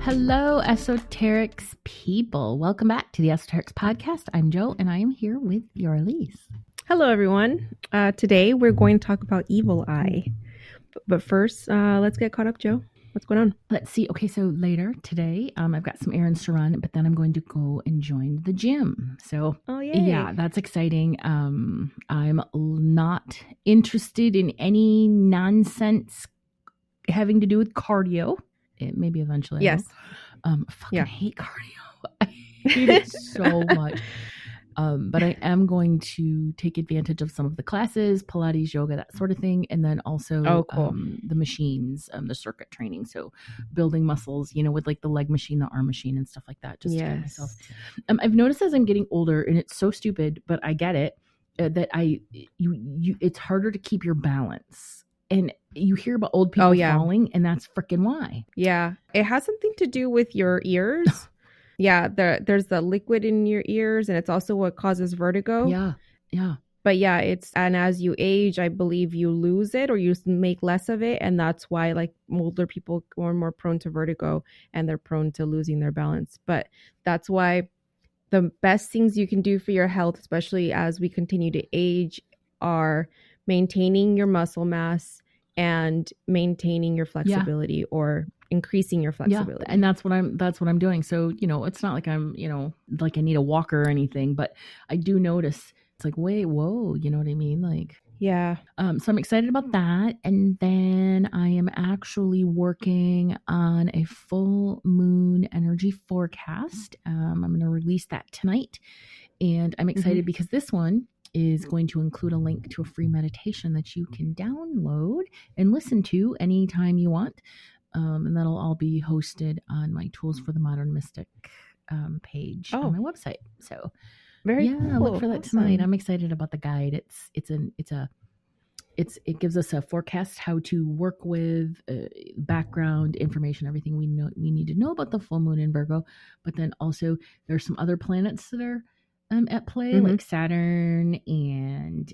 Hello, esoterics people. Welcome back to the Esoterics Podcast. I'm Jo, and I am here with Fioraliz. Hello, everyone. Today, we're going to talk about evil eye. But first, let's get caught up, Jo. What's going on? Let's see. Okay, so later today, I've got some errands to run, but then I'm going to go and join the gym. So, yeah, that's exciting. I'm not interested in any nonsense having to do with cardio. It maybe eventually. Yes. I hate cardio. I hate it so much. But I am going to take advantage of some of the classes, Pilates, yoga, that sort of thing. And then also the machines, the circuit training. So building muscles, with like the leg machine, the arm machine and stuff like that. Just to get myself. I've noticed as I'm getting older, and it's so stupid, but I get it, that it's harder to keep your balance. And you hear about old people falling, and that's freaking why. Yeah. It has something to do with your ears. Yeah, there's the liquid in your ears, and it's also what causes vertigo. Yeah. But yeah, and as you age, I believe you lose it or you make less of it. And that's why like older people are more prone to vertigo and they're prone to losing their balance. But that's why the best things you can do for your health, especially as we continue to age, are maintaining your muscle mass and maintaining your flexibility or increasing your flexibility. Yeah, and that's what I'm doing. So, it's not like I'm, like I need a walker or anything, but I do notice it's like, wait, whoa, you know what I mean? Like, yeah. So I'm excited about that. And then I am actually working on a full moon energy forecast. I'm going to release that tonight. And I'm excited because this one is going to include a link to a free meditation that you can download and listen to anytime you want. And that'll all be hosted on my Tools for the Modern Mystic page on my website. So very cool. Look for that tonight. I'm excited about the guide. It gives us a forecast how to work with background information, everything we need to know about the full moon in Virgo. But then also there's some other planets that are at play, like Saturn and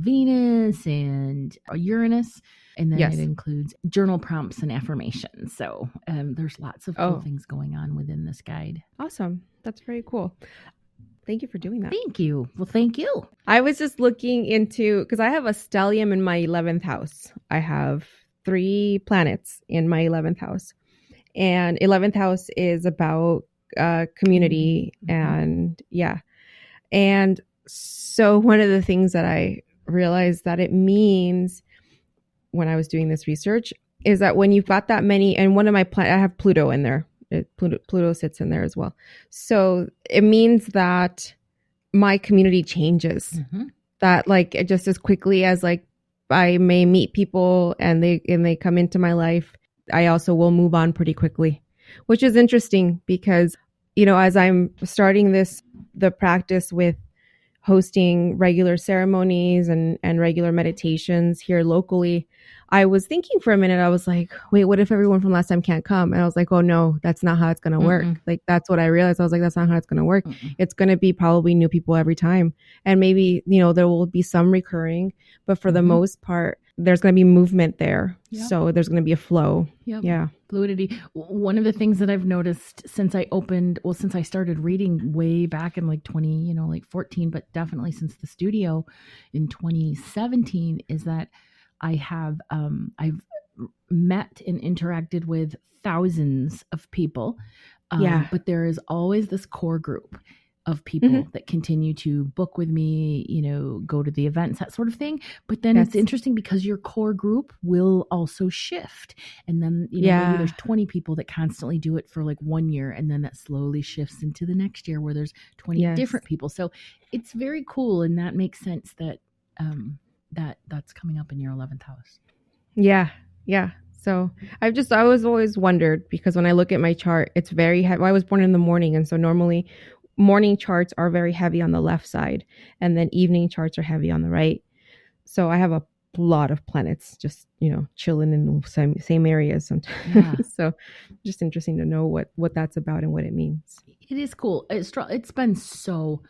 Venus and Uranus. And then it includes journal prompts and affirmations. So there's lots of cool things going on within this guide. Awesome. That's very cool. Thank you for doing that. Thank you. Well, thank you. I was just looking into, because I have a stellium in my 11th house. I have 3 planets in my 11th house. And 11th house is about community and And so one of the things that I realized that it means when I was doing this research is that when you've got that many, and one of my I have Pluto in there. Pluto sits in there as well. So it means that my community changes. That like just as quickly as like I may meet people and they come into my life, I also will move on pretty quickly, which is interesting because, as I'm starting the practice with hosting regular ceremonies and regular meditations here locally, I was thinking for a minute, I was like, wait, what if everyone from last time can't come? And I was like, oh no, that's not how it's going to work. Like, that's what I realized. I was like, that's not how it's going to work. It's going to be probably new people every time. And maybe, there will be some recurring, but for the most part, there's going to be movement there. Yep. So there's going to be a flow. Yep. Yeah. Fluidity. One of the things that I've noticed since I started reading way back in like 14, but definitely since the studio in 2017 is that I have, I've met and interacted with thousands of people. But there is always this core group of people that continue to book with me, go to the events, that sort of thing. But then it's interesting because your core group will also shift. And then, maybe there's 20 people that constantly do it for like 1 year. And then that slowly shifts into the next year where there's 20 different people. So it's very cool. And that makes sense that, that's coming up in your 11th house. Yeah. Yeah. So I was always wondered because when I look at my chart, it's very heavy. I was born in the morning. And so normally morning charts are very heavy on the left side and then evening charts are heavy on the right. So I have a lot of planets just, chilling in the same areas sometimes. Yeah. So just interesting to know what that's about and what it means. It is cool. It's been so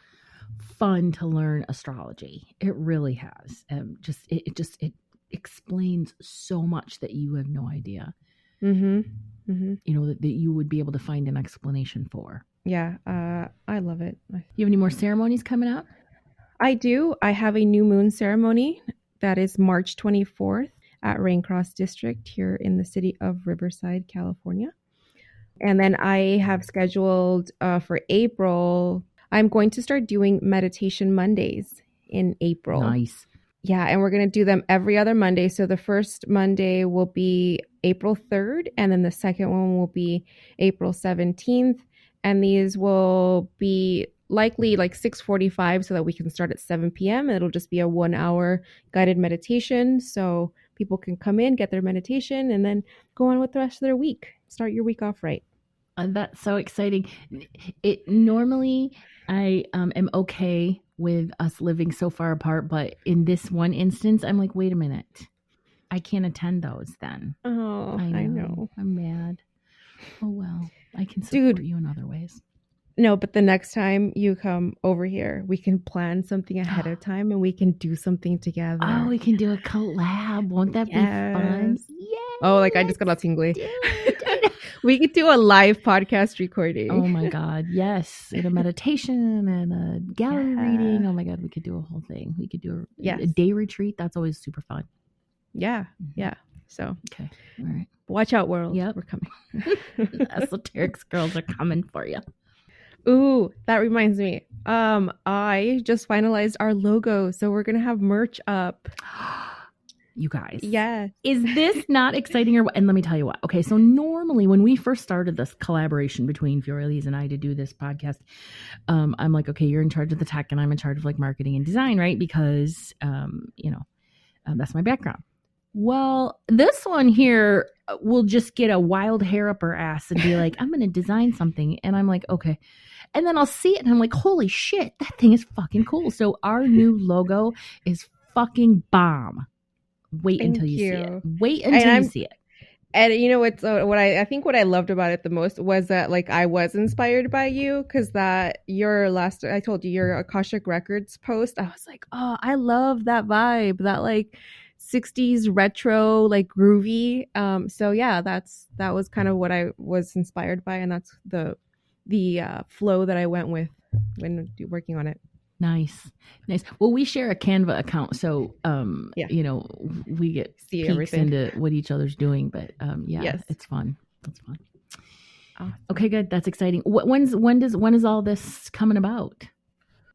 fun to learn astrology. It really has. It explains so much that you have no idea. Mm-hmm. you know, that you would be able to find an explanation for. Yeah, I love it. You have any more ceremonies coming up? I do. I have a new moon ceremony that is March 24th at Raincross District here in the city of Riverside, California. And then I have scheduled for April, I'm going to start doing meditation Mondays in April. Nice. Yeah, and we're going to do them every other Monday. So the first Monday will be April 3rd, and then the second one will be April 17th. And these will be likely like 6:45 so that we can start at 7 p.m. And it'll just be a 1-hour guided meditation. So people can come in, get their meditation, and then go on with the rest of their week. Start your week off right. That's so exciting. It normally I am okay with us living so far apart, but in this one instance, I'm like, wait a minute, I can't attend those. Then Oh, I know. I'm mad. Oh well, I can support you in other ways. No, but the next time you come over here, we can plan something ahead of time and we can do something together. Oh, we can do a collab. Won't that be fun? Yeah. Oh, like I just got all tingly. We could do a live podcast recording. Oh my God. Yes. And a meditation and a gallery reading. Oh my God. We could do a whole thing. We could do a day retreat. That's always super fun. Yeah. Yeah. So, okay. All right. Watch out, world. Yep. We're coming. Esoterics girls are coming for you. Ooh, that reminds me. I just finalized our logo. So we're going to have merch up. You guys. Yeah. Is this not exciting or what? And let me tell you what. Okay. So normally when we first started this collaboration between Fioraliz and I to do this podcast, I'm like, okay, you're in charge of the tech and I'm in charge of like marketing and design, right? Because, that's my background. Well, this one here will just get a wild hair up her ass and be like, I'm going to design something. And I'm like, okay. And then I'll see it and I'm like, holy shit, that thing is fucking cool. So our new logo is fucking bomb. Wait until you see it. Wait until you see it. And you know what I loved about it the most was that like I was inspired by you because that I told you your Akashic Records post. I was like, oh, I love that vibe, that like 60s retro, like groovy. So yeah, that was kind of what I was inspired by, and that's the flow that I went with when working on it. Nice. Well, we share a Canva account, so we get see peeks everything into what each other's doing. But it's fun. It's fun. Awesome. Okay, good. That's exciting. When is all this coming about?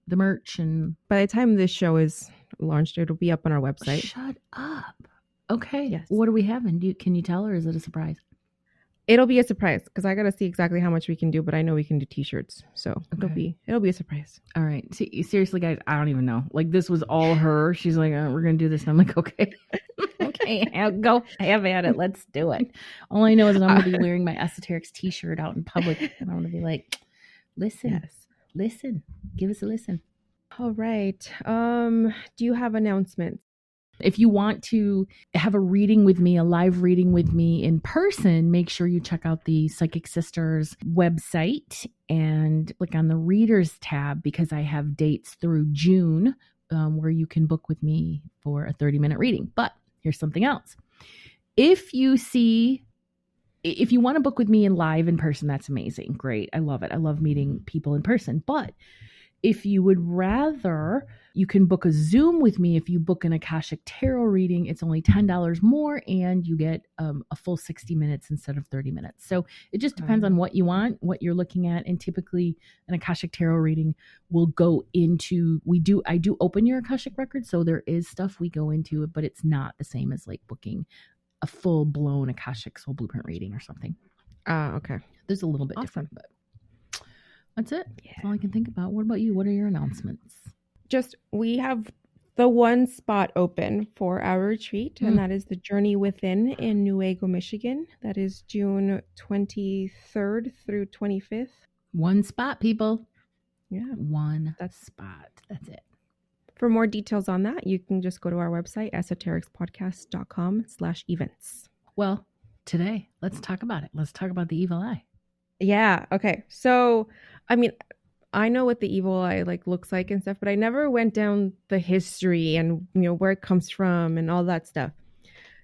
The merch and by the time this show is launched, it'll be up on our website. Shut up. Okay. Yes. What do we have? And can you tell, or is it a surprise? It'll be a surprise because I got to see exactly how much we can do, but I know we can do t-shirts. So it'll be a surprise. All right. See, seriously, guys, I don't even know. Like this was all her. She's like, we're going to do this. And I'm like, okay, okay, go have at it. Let's do it. All I know is that I'm going to be wearing my Esoterics t-shirt out in public. And I'm going to be like, listen, give us a listen. All right. Do you have announcements? If you want to have a reading with me, a live reading with me in person, make sure you check out the Psychic Sisters website and click on the Readers tab because I have dates through June where you can book with me for a 30-minute reading. But here's something else. If you want to book with me live in person, that's amazing. Great. I love it. I love meeting people in person. But if you would rather, you can book a Zoom with me. If you book an Akashic Tarot reading, it's only $10 more and you get a full 60 minutes instead of 30 minutes. So it just depends on what you want, what you're looking at. And typically an Akashic Tarot reading will go into, I do open your Akashic record. So there is stuff we go into it, but it's not the same as like booking a full blown Akashic Soul Blueprint reading or something. Okay. There's a little bit different, but that's it. Yeah. That's all I can think about. What about you? What are your announcements? We have the one spot open for our retreat, and that is the Journey Within in Newaygo, Michigan. That is June 23rd through 25th. One spot, people. Yeah. Spot. That's it. For more details on that, you can just go to our website, esotericspodcast.com/events. Well, today, let's talk about it. Let's talk about the evil eye. Yeah. Okay. So, I mean, I know what the evil eye like looks like and stuff, but I never went down the history and where it comes from and all that stuff.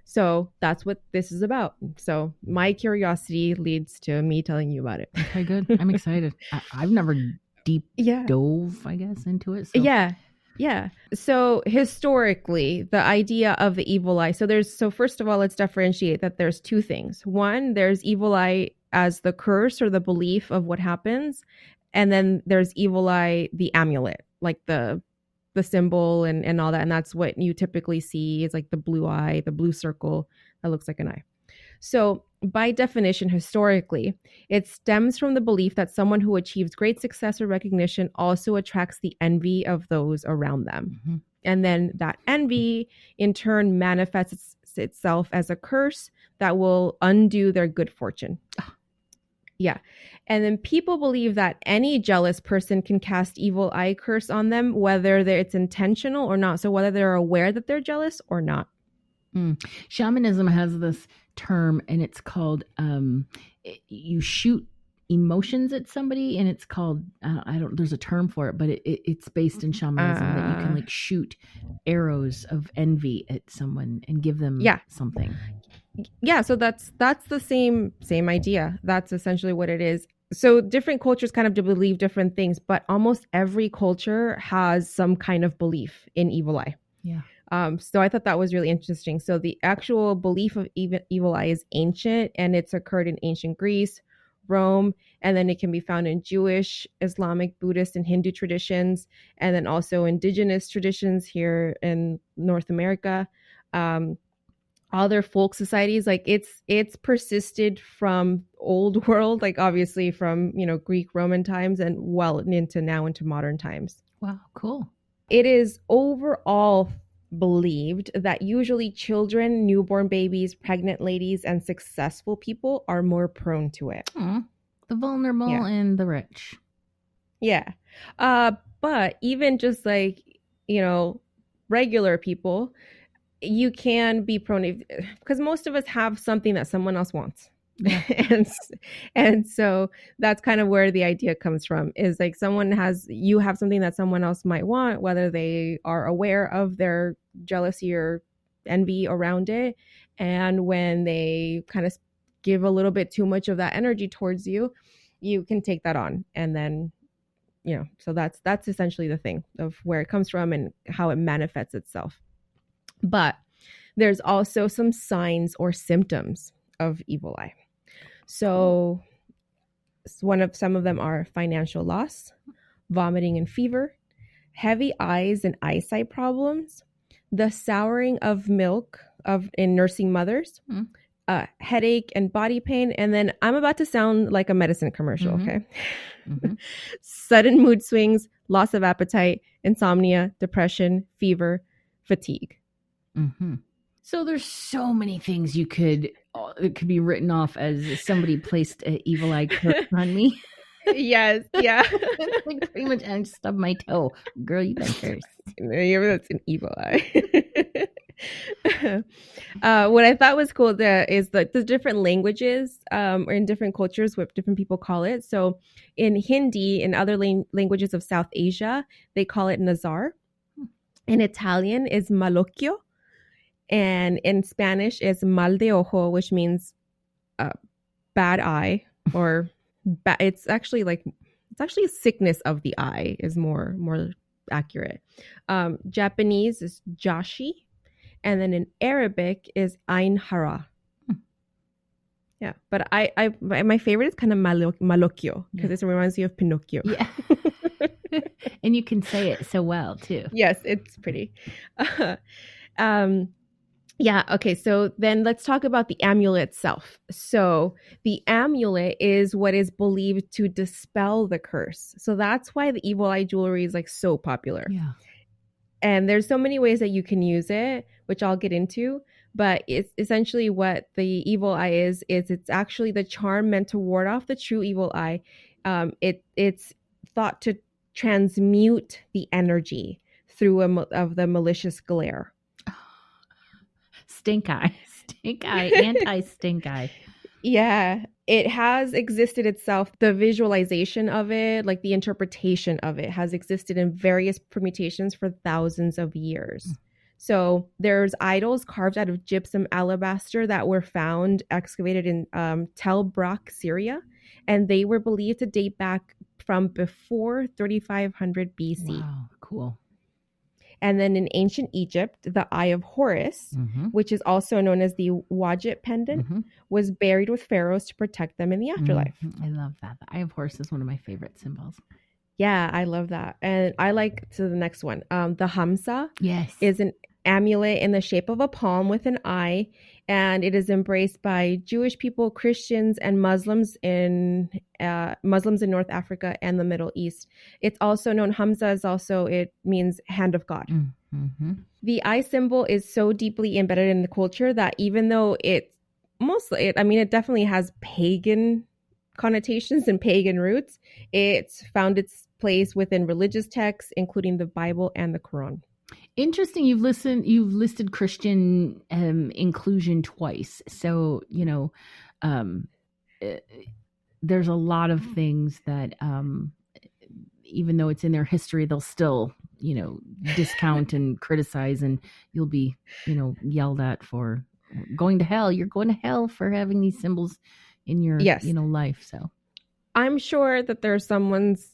So that's what this is about. So my curiosity leads to me telling you about it. Okay, good. I'm excited. I've never deep Yeah. dove, I guess, into it. So. Yeah. So historically, the idea of the evil eye. So first of all, let's differentiate that there's two things. One, there's evil eye as the curse or the belief of what happens. And then there's evil eye, the amulet, like the symbol and all that. And that's what you typically see is like the blue eye, the blue circle that looks like an eye. So by definition, historically, it stems from the belief that someone who achieves great success or recognition also attracts the envy of those around them. Mm-hmm. And then that envy in turn manifests itself as a curse that will undo their good fortune. Yeah. And then people believe that any jealous person can cast evil eye curse on them, whether it's intentional or not. So whether they're aware that they're jealous or not. Shamanism has this term, and it's called you shoot emotions at somebody, and it's called there's a term for it, but it's based in shamanism that you can like shoot arrows of envy at someone and give them something. Yeah, so that's the same idea. That's essentially what it is. So different cultures kind of believe different things, but almost every culture has some kind of belief in evil eye. Yeah. So I thought that was really interesting. So the actual belief of evil eye is ancient, and it's occurred in ancient Greece, Rome, and then it can be found in Jewish, Islamic, Buddhist, and Hindu traditions, and then also indigenous traditions here in North America. Other folk societies, like it's persisted from old world, like obviously from Greek, Roman times, and well into modern times. Wow, cool. It is overall believed that usually children, newborn babies, pregnant ladies, and successful people are more prone to it. The vulnerable and the rich. Yeah. But even just like, regular people, you can be prone, because most of us have something that someone else wants. Yeah. and so that's kind of where the idea comes from, is like you have something that someone else might want, whether they are aware of their jealousy or envy around it. And when they kind of give a little bit too much of that energy towards you, you can take that on. And then, so that's essentially the thing of where it comes from and how it manifests itself. But there's also some signs or symptoms of evil eye. So some of them are financial loss, vomiting and fever, heavy eyes and eyesight problems, the souring of milk in nursing mothers, headache and body pain. And then I'm about to sound like a medicine commercial, okay? Mm-hmm. Sudden mood swings, loss of appetite, insomnia, depression, fever, fatigue. Mm-hmm. So there's so many things it could be written off as somebody placed an evil eye curse on me. Yes, yeah. Like pretty much I stubbed my toe. Girl, you been cursed. That's an evil eye. What I thought was cool is the different languages or in different cultures what different people call it. So in Hindi and other languages of South Asia, they call it nazar. In Italian is malocchio. And in Spanish is mal de ojo, which means bad eye, or it's actually a sickness of the eye is more accurate. Japanese is jashi, and then in Arabic is ain hara. Yeah, but my favorite is kind of malocchio because it reminds me of Pinocchio. Yeah. And you can say it so well too. Yes, it's pretty. Yeah. Okay. So then let's talk about the amulet itself. So the amulet is what is believed to dispel the curse. So that's why the evil eye jewelry is like so popular. Yeah. And there's so many ways that you can use it, which I'll get into. But it's essentially what the evil eye is it's actually the charm meant to ward off the true evil eye. It's thought to transmute the energy through of the malicious glare. Stink eye, anti-stink eye. Yeah, it has existed itself. The visualization of it, like the interpretation of it, has existed in various permutations for thousands of years. So there's idols carved out of gypsum alabaster that were found excavated in Tel Brak, Syria, and they were believed to date back from before 3500 BC. Wow, cool. And then in ancient Egypt, the Eye of Horus, which is also known as the Wadjet pendant, was buried with pharaohs to protect them in the afterlife. I love that. The Eye of Horus is one of my favorite symbols. Yeah, I love that. And I like to the next one. The Hamsa is an amulet in the shape of a palm with an eye, and it is embraced by Jewish people, Christians, and Muslims in North Africa and the Middle East. It's also known, Hamza is also, it means hand of God. The eye symbol is so deeply embedded in the culture that even though it definitely has pagan connotations and pagan roots, it's found its place within religious texts, including the Bible and the Quran. Interesting. You've listed Christian inclusion twice. So, there's a lot of things that even though it's in their history, they'll still, discount and criticize, and you'll be, yelled at for going to hell. You're going to hell for having these symbols in your, life. So I'm sure that there's someone's,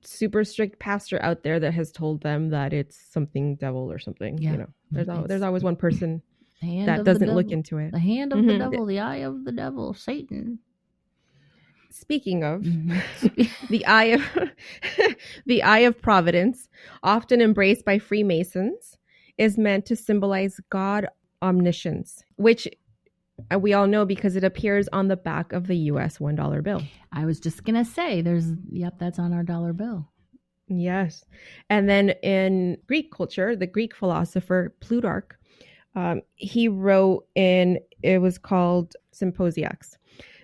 super strict pastor out there that has told them that it's something devil or something. There's always one person that doesn't look into it. The hand of the devil, the eye of the devil, Satan. Speaking of the eye of providence, often embraced by Freemasons, is meant to symbolize God omniscience, which we all know because it appears on the back of the US $1 bill. I was just going to say, that's on our dollar bill. Yes. And then in Greek culture, the Greek philosopher Plutarch, he wrote it was called Symposiacs,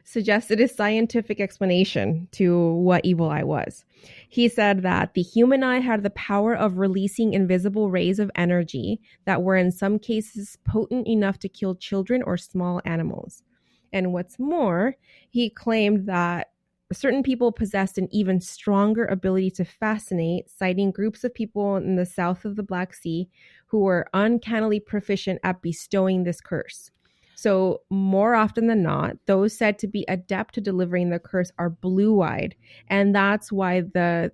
suggested a scientific explanation to what evil eye was. He said that the human eye had the power of releasing invisible rays of energy that were in some cases potent enough to kill children or small animals. And what's more, he claimed that certain people possessed an even stronger ability to fascinate, citing groups of people in the south of the Black Sea who were uncannily proficient at bestowing this curse. So more often than not, those said to be adept to delivering the curse are blue-eyed, and that's why the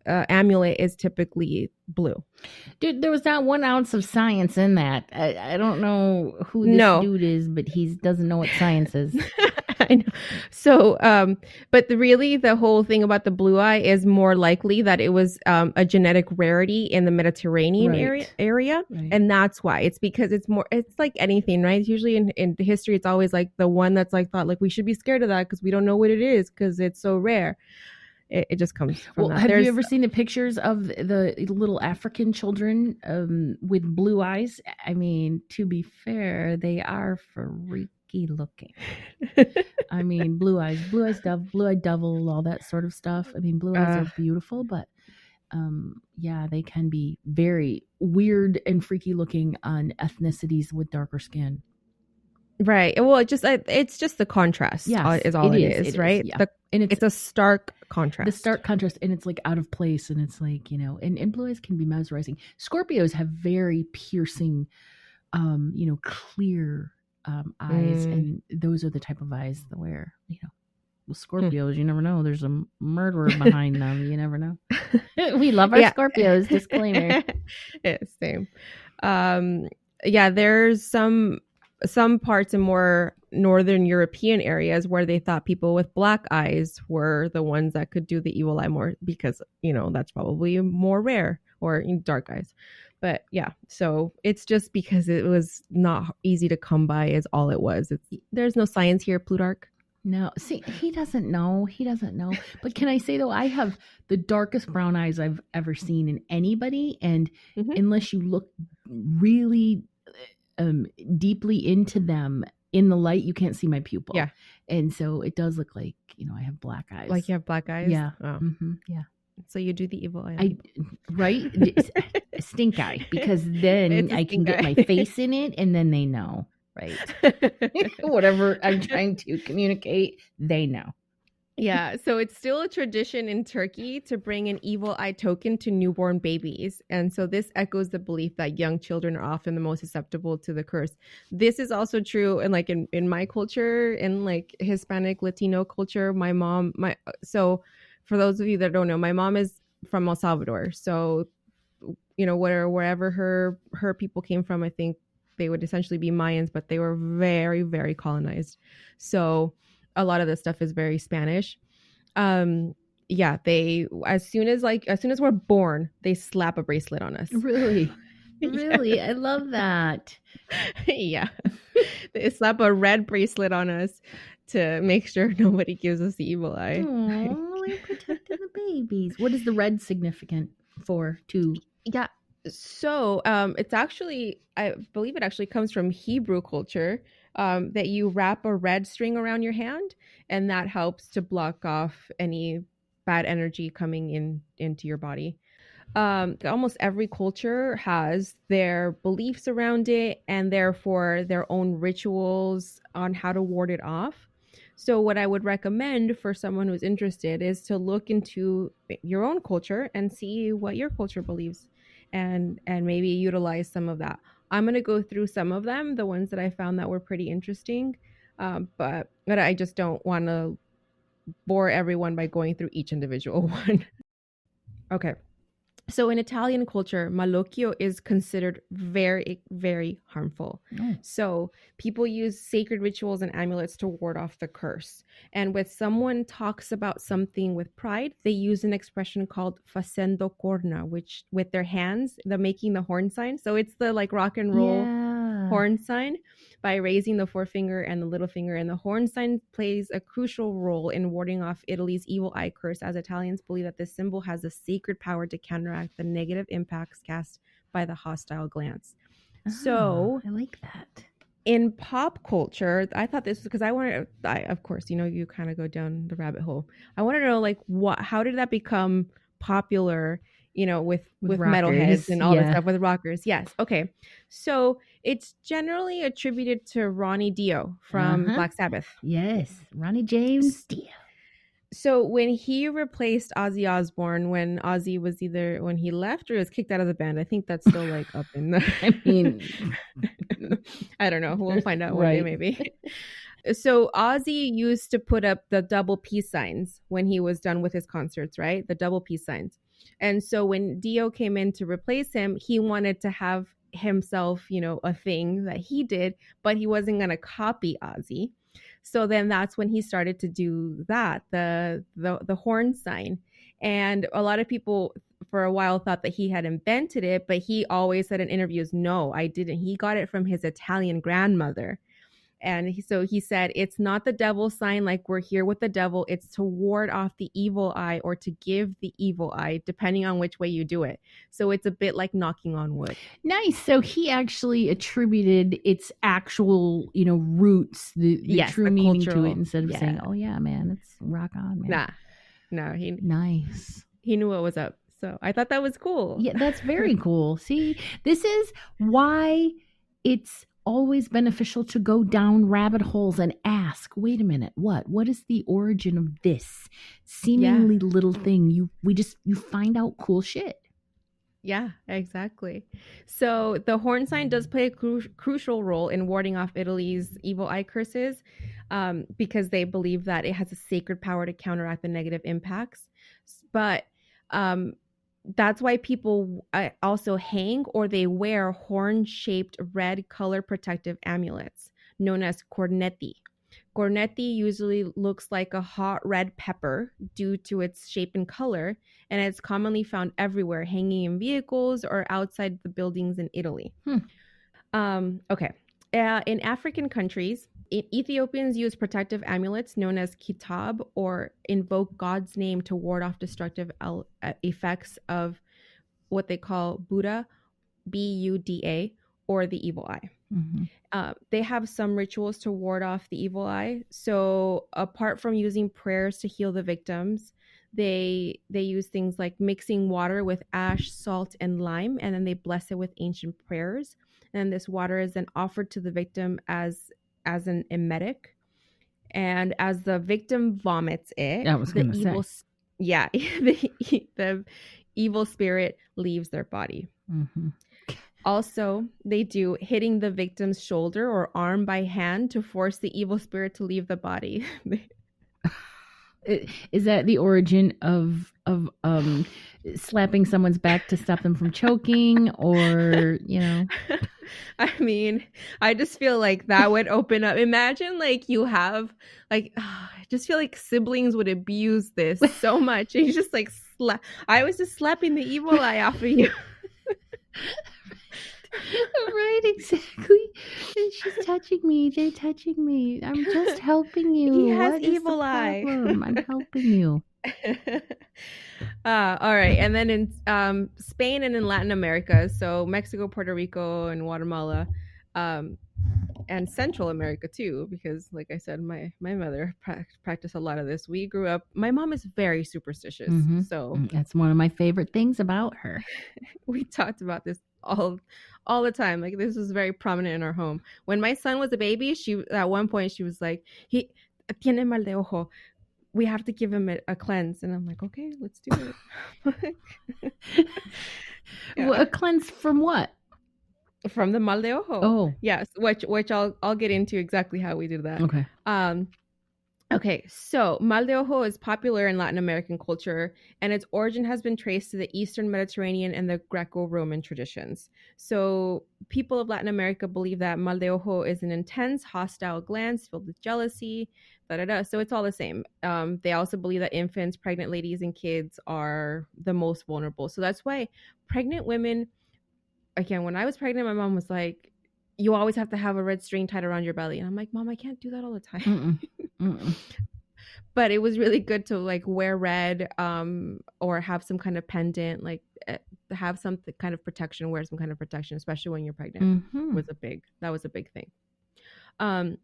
amulet is typically blue. Dude, there was not 1 ounce of science in that. I don't know who this dude is, but he doesn't know what science is. I know. So, but the whole thing about the blue eye is more likely that it was a genetic rarity in the Mediterranean area. Right. And that's why. It's because it's like anything, right? It's usually in history, it's always like the one that's like thought like we should be scared of that because we don't know what it is because it's so rare. It just comes from that. Have you ever seen the pictures of the little African children with blue eyes? I mean, to be fair, they are freaky looking. I mean, blue-eyed devil, all that sort of stuff. I mean, blue eyes are beautiful, but they can be very weird and freaky looking on ethnicities with darker skin. Right. Well, it's just the contrast. Yes, is all it is, right? Yeah. And it's a stark contrast. The stark contrast, and it's like out of place, and it's like, and blue eyes can be mesmerizing. Scorpios have very piercing, clear eyes, and those are the type of eyes that where, with Scorpios, you never know. There's a murderer behind them. You never know. We love our Scorpios. Disclaimer. Yeah, same. There's some parts in more northern European areas where they thought people with black eyes were the ones that could do the evil eye more because, that's probably more rare, or dark eyes. But yeah, so it's just because it was not easy to come by is all it was. There's no science here, Plutarch. No, see, he doesn't know. But can I say, though, I have the darkest brown eyes I've ever seen in anybody. And unless you look really deeply into them in the light, you can't see my pupil. Yeah. And so it does look like, I have black eyes. Like you have black eyes? Yeah. Oh. Yeah. So you do the evil eye. Right? A stink eye, because then I can get my face in it and then they know. Right. Whatever I'm trying to communicate, they know. Yeah, so it's still a tradition in Turkey to bring an evil eye token to newborn babies. And so this echoes the belief that young children are often the most susceptible to the curse. This is also true in in my culture, in like Hispanic Latino culture. My mom, my so for those of you that don't know, my mom is from El Salvador. So, wherever her people came from, I think they would essentially be Mayans, but they were very, very colonized. So a lot of this stuff is very Spanish. um yeah, they as soon as we're born, they slap a bracelet on us. Really? Yeah. Really? I love that. Yeah, they slap a red bracelet on us to make sure nobody gives us the evil eye. Oh, they're protecting the babies. What is the red significant for too? Yeah. So it's actually, I believe it actually comes from Hebrew culture, that you wrap a red string around your hand, and that helps to block off any bad energy coming into your body. Almost every culture has their beliefs around it and therefore their own rituals on how to ward it off. So, what I would recommend for someone who's interested is to look into your own culture and see what your culture believes, and maybe utilize some of that. I'm going to go through some of them, the ones that I found that were pretty interesting, but I just don't want to bore everyone by going through each individual one. Okay. So in Italian culture, malocchio is considered very, very harmful. Oh. So people use sacred rituals and amulets to ward off the curse. And when someone talks about something with pride, they use an expression called facendo corna, which with their hands, the making the horn sign. So it's the like rock and roll horn sign by raising the forefinger and the little finger. And the horn sign plays a crucial role in warding off Italy's evil eye curse, as Italians believe that this symbol has a sacred power to counteract the negative impacts cast by the hostile glance. So I like that. In pop culture, I thought this was because of course, you kind of go down the rabbit hole. I want to know, like, how did that become popular, with metalheads and all this stuff with rockers? Yes. Okay. So it's generally attributed to Ronnie Dio from Black Sabbath. Yes. Ronnie James Dio. So when he replaced Ozzy Osbourne, when Ozzy was either when he left or was kicked out of the band, I think that's still like up in the. I mean, I don't know. We'll find out one day maybe. So Ozzy used to put up the double peace signs when he was done with his concerts, right? The double peace signs. And so when Dio came in to replace him, he wanted to have himself, a thing that he did, but he wasn't going to copy Ozzy. So then that's when he started to do that, the horn sign. And a lot of people for a while thought that he had invented it, but he always said in interviews, no, I didn't. He got it from his Italian grandmother. And so he said, it's not the devil sign like we're here with the devil. It's to ward off the evil eye or to give the evil eye, depending on which way you do it. So it's a bit like knocking on wood. Nice. So he actually attributed its actual, roots, the true meaning to it, instead of saying, oh, yeah, man, it's rock on, man. No, nice. He knew what was up. So I thought that was cool. Yeah, that's very cool. See, this is why it's always beneficial to go down rabbit holes and ask, wait a minute, what is the origin of this seemingly little thing? You find out cool shit. Yeah, exactly. So the horn sign does play a crucial role in warding off Italy's evil eye curses, because they believe that it has a sacred power to counteract the negative impacts. But that's why people also hang or they wear horn-shaped red color protective amulets known as cornetti. Cornetti usually looks like a hot red pepper due to its shape and color, and it's commonly found everywhere, hanging in vehicles or outside the buildings in Italy. Okay. In African countries, Ethiopians use protective amulets known as kitab or invoke God's name to ward off destructive effects of what they call Buddha, Buddha, or the evil eye. Mm-hmm. They have some rituals to ward off the evil eye. So apart from using prayers to heal the victims, they use things like mixing water with ash, salt, and lime, and then they bless it with ancient prayers. And this water is then offered to the victim as an emetic. And as the victim vomits it, I was the gonna say. yeah, the evil spirit leaves their body. Mm-hmm. Also, they do hitting the victim's shoulder or arm by hand to force the evil spirit to leave the body. Is that the origin of slapping someone's back to stop them from choking, or I mean, I just feel like that would open up. Imagine like you have like I just feel like siblings would abuse this so much. And you just like I was just slapping the evil eye off of you. right, exactly. And she's touching me. They're touching me. I'm just helping you. He has What is evil the eye. problem? I'm helping you. All right. And then in Spain and in Latin America, so Mexico, Puerto Rico, and Guatemala, and Central America too, because like I said, my mother practiced a lot of this. We grew up, my mom is very superstitious. Mm-hmm. So That's one of my favorite things about her. we talked about this all the time. Like this was very prominent in our home. When my son was a baby, she at one point she was like, he tiene mal de ojo. We have to give him a cleanse. And I'm like, okay, let's do it. Yeah. Well, a cleanse from what? From the mal de ojo. Oh. Yes, which I'll get into exactly how we did that. Okay. Okay, so mal de ojo is popular in Latin American culture, and its origin has been traced to the Eastern Mediterranean and the Greco-Roman traditions. So people of Latin America believe that mal de ojo is an intense, hostile glance filled with jealousy, So it's all the same. They also believe that infants, pregnant ladies, and kids are the most vulnerable. So that's why pregnant women, again, when I was pregnant, my mom was like, you always have to have a red string tied around your belly. And I'm like, Mom, I can't do that all the time. But it was really good to like wear red or have some kind of pendant, like have some kind of protection, wear some kind of protection, especially when you're pregnant. That was a big thing.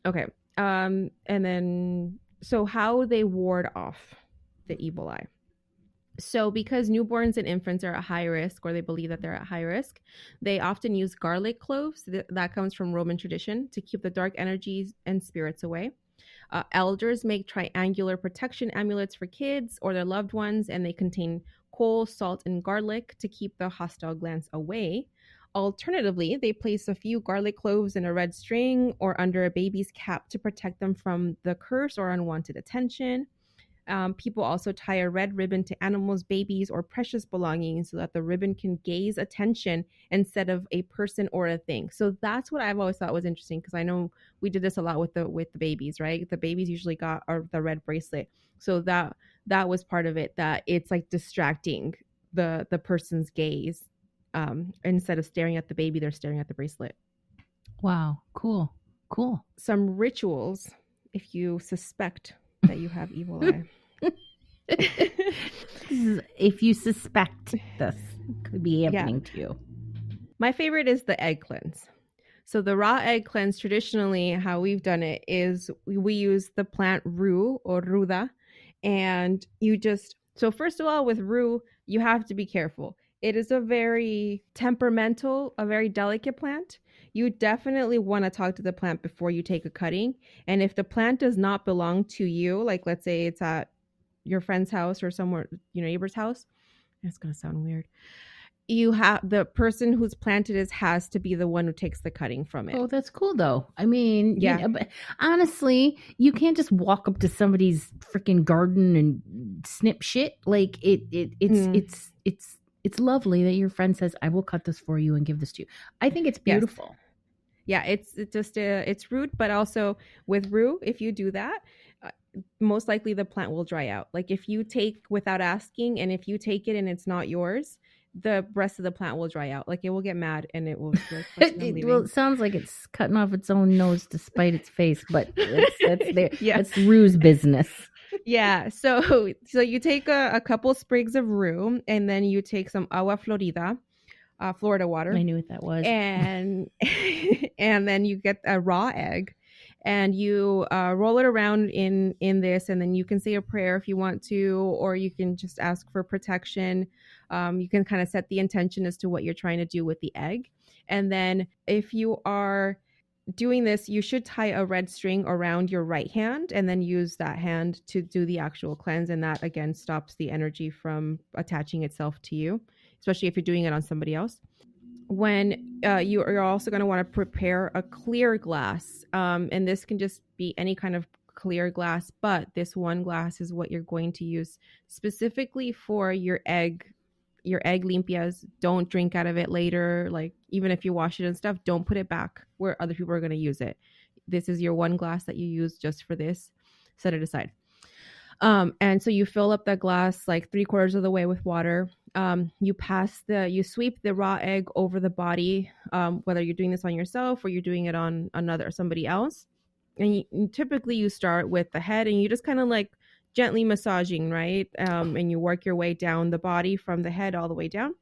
Okay. And then, so how they ward off the evil eye. So because newborns and infants are at high risk, or they believe that they're at high risk, they often use garlic cloves. That comes from Roman tradition to keep the dark energies and spirits away. Elders make triangular protection amulets for kids or their loved ones, and they contain coal, salt, and garlic to keep the hostile glance away. Alternatively, they place a few garlic cloves in a red string or under a baby's cap to protect them from the curse or unwanted attention. People also tie a red ribbon to animals, babies, or precious belongings so that the ribbon can gaze attention instead of a person or a thing. So that's what I've always thought was interesting, because I know we did this a lot with the babies, right? The babies usually got the red bracelet. So that was part of it, that it's like distracting the person's gaze. Instead of staring at the baby, they're staring at the bracelet. Wow. Cool. Some rituals if you suspect that you have evil eye. If you suspect this could be happening to you. My favorite is the egg cleanse. So the raw egg cleanse, traditionally how we've done it is we use the plant rue or ruda, and so first of all, with rue, you have to be careful. It is a very temperamental, a very delicate plant. You definitely want to talk to the plant before you take a cutting. And if the plant does not belong to you, like let's say it's at your friend's house or somewhere, your neighbor's house, it's going to sound weird. The person whose plant it is has to be the one who takes the cutting from it. Oh, that's cool though. I mean, yeah. But honestly, you can't just walk up to somebody's freaking garden and snip shit. Like it's lovely that your friend says, I will cut this for you and give this to you. I think it's beautiful. Yes. Yeah, it's just it's rude, but also with rue, if you do that, most likely the plant will dry out. Like if you take without asking, and if you take it and it's not yours, the rest of the plant will dry out. Like it will get mad and it will be like, well, it sounds like it's cutting off its own nose to spite its face, but that's rue's business. Yeah, so you take a couple sprigs of rue, and then you take some agua florida, Florida water. I knew what that was. And and then you get a raw egg, and you roll it around in this, and then you can say a prayer if you want to, or you can just ask for protection. You can kind of set the intention as to what you're trying to do with the egg. And then if you are doing this, you should tie a red string around your right hand and then use that hand to do the actual cleanse. And that again stops the energy from attaching itself to you, especially if you're doing it on somebody else. When you're also going to want to prepare a clear glass, and this can just be any kind of clear glass, but this one glass is what you're going to use specifically for your egg limpias. Don't drink out of it later. Like, even if you wash it and stuff, don't put it back where other people are going to use it. This is your one glass that you use just for this. Set it aside. And so you fill up that glass like 3/4 of the way with water. You sweep the raw egg over the body, whether you're doing this on yourself or you're doing it on somebody else. And typically you start with the head and you just kind of like gently massaging, right? And you work your way down the body from the head all the way down.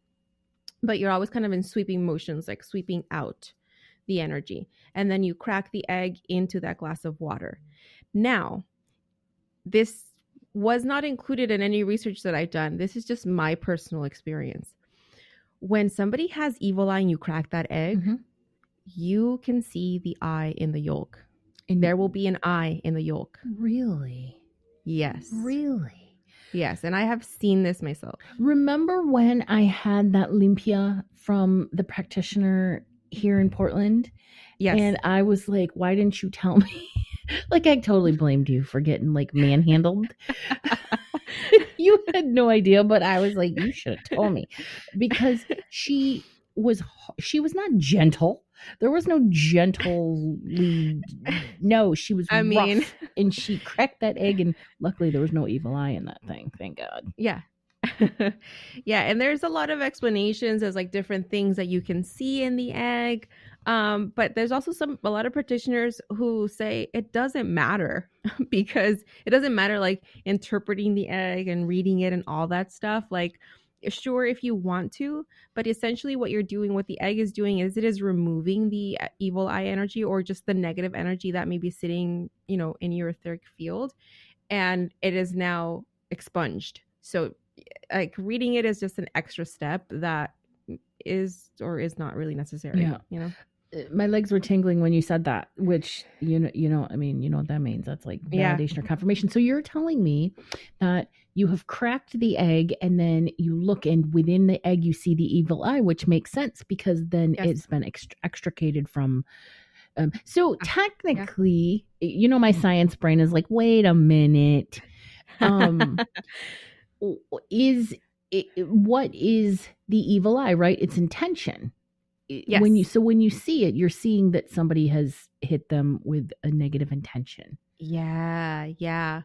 But you're always kind of in sweeping motions, like sweeping out the energy. And then you crack the egg into that glass of water. Now, this was not included in any research that I've done. This is just my personal experience. When somebody has evil eye and you crack that egg, you can see the eye in the yolk. And there will be an eye in the yolk. Really? Yes. Really? Yes. And I have seen this myself. Remember when I had that limpia from the practitioner here in Portland? Yes. And I was like, why didn't you tell me? Like, I totally blamed you for getting like manhandled. You had no idea, but I was like, you should have told me, because she was not gentle. There was no gently. No, she was rough, and she cracked that egg, and luckily there was no evil eye in that thing. Thank God. Yeah. Yeah, and there's a lot of explanations. There's like different things that you can see in the egg. But there's also a lot of practitioners who say it doesn't matter, because it doesn't matter like interpreting the egg and reading it and all that stuff. Like, sure, if you want to, but essentially what you're doing, what the egg is doing, is it is removing the evil eye energy or just the negative energy that may be sitting, in your etheric field, and it is now expunged. So like reading it is just an extra step that is or is not really necessary. Yeah. My legs were tingling when you said that, which, I mean, you know what that means. That's like validation or confirmation. So you're telling me that you have cracked the egg and then you look, and within the egg, you see the evil eye, which makes sense because then it's been extricated from. So technically, my science brain is like, wait a minute. What is the evil eye, right? It's intention. Yes. When you see it, you're seeing that somebody has hit them with a negative intention. Yeah.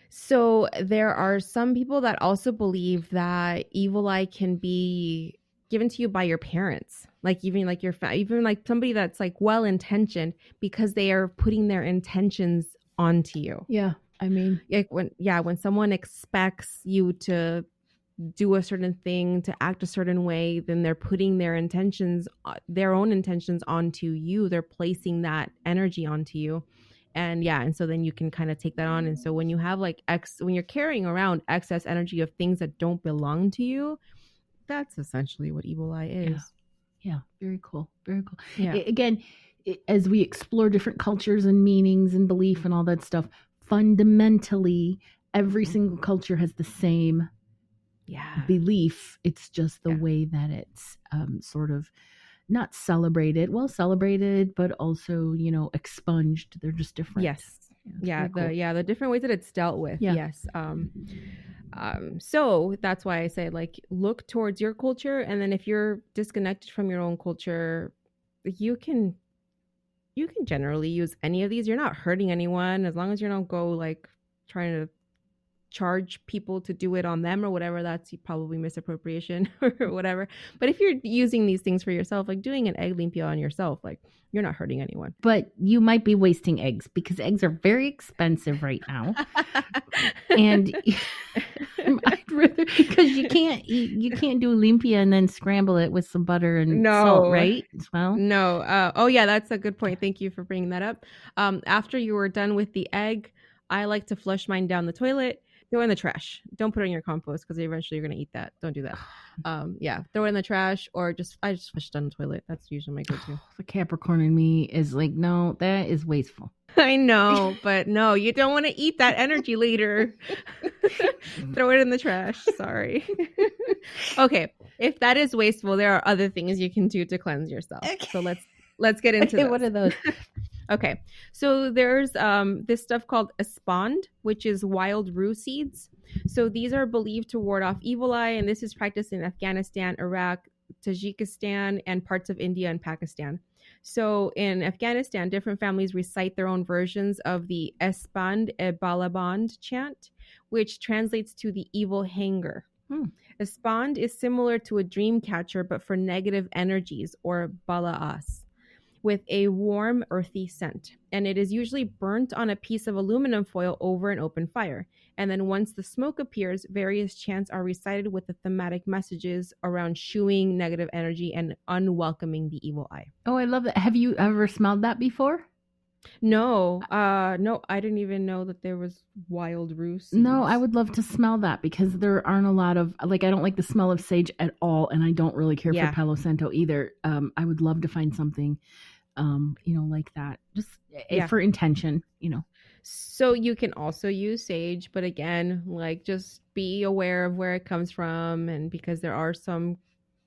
So there are some people that also believe that evil eye can be given to you by your parents, like even like even like somebody that's like well-intentioned, because they are putting their intentions onto you. Yeah. I mean, like when someone expects you to do a certain thing, to act a certain way, then they're putting their own intentions onto you. They're placing that energy onto you. And so then you can kind of take that on. And so when you have like when you're carrying around excess energy of things that don't belong to you, that's essentially what evil eye is. Yeah. Very cool. Very cool. Yeah. Again, as we explore different cultures and meanings and belief and all that stuff, fundamentally, every single culture has the same belief. It's just the way that it's sort of not celebrated, but also, expunged. They're just different. Yes. The different ways that it's dealt with. Yeah. Yes. So that's why I say, like, look towards your culture, and then if you're disconnected from your own culture, you can generally use any of these. You're not hurting anyone, as long as you don't go like trying to charge people to do it on them or whatever. That's probably misappropriation or whatever. But if you're using these things for yourself, like doing an egg limpia on yourself, like, you're not hurting anyone. But you might be wasting eggs, because eggs are very expensive right now. And I'd rather, because you can't do limpia and then scramble it with some butter and salt, right? Well, no. That's a good point. Thank you for bringing that up. After you were done with the egg, I like to flush mine down the toilet. throw it in the trash. Don't put it in your compost because eventually you're gonna eat that. Don't do that. Yeah, throw it in the trash or I just flush it down the toilet. That's usually my go-to. The Capricorn in me is like, no, that is wasteful. I know, but no, you don't want to eat that energy later. Throw it in the trash. Sorry. Okay, if that is wasteful, there are other things you can do to cleanse yourself. Okay. So let's get into this. What are those? Okay, so there's this stuff called espand, which is wild rue seeds. So these are believed to ward off evil eye, and this is practiced in Afghanistan, Iraq, Tajikistan, and parts of India and Pakistan. So in Afghanistan, different families recite their own versions of the Espand e Balaband chant, which translates to the evil hanger. Espand is similar to a dream catcher, but for negative energies, or bala'as, with a warm, earthy scent. And it is usually burnt on a piece of aluminum foil over an open fire. And then once the smoke appears, various chants are recited with the thematic messages around shooing negative energy and unwelcoming the evil eye. Oh, I love that. Have you ever smelled that before? No, I didn't even know that there was wild rue seeds. No, I would love to smell that because there aren't a lot of, like, I don't like the smell of sage at all, and I don't really care for Palo Santo either. I would love to find something, like that, just for intention, So you can also use sage, but again, like, just be aware of where it comes from, and because there are some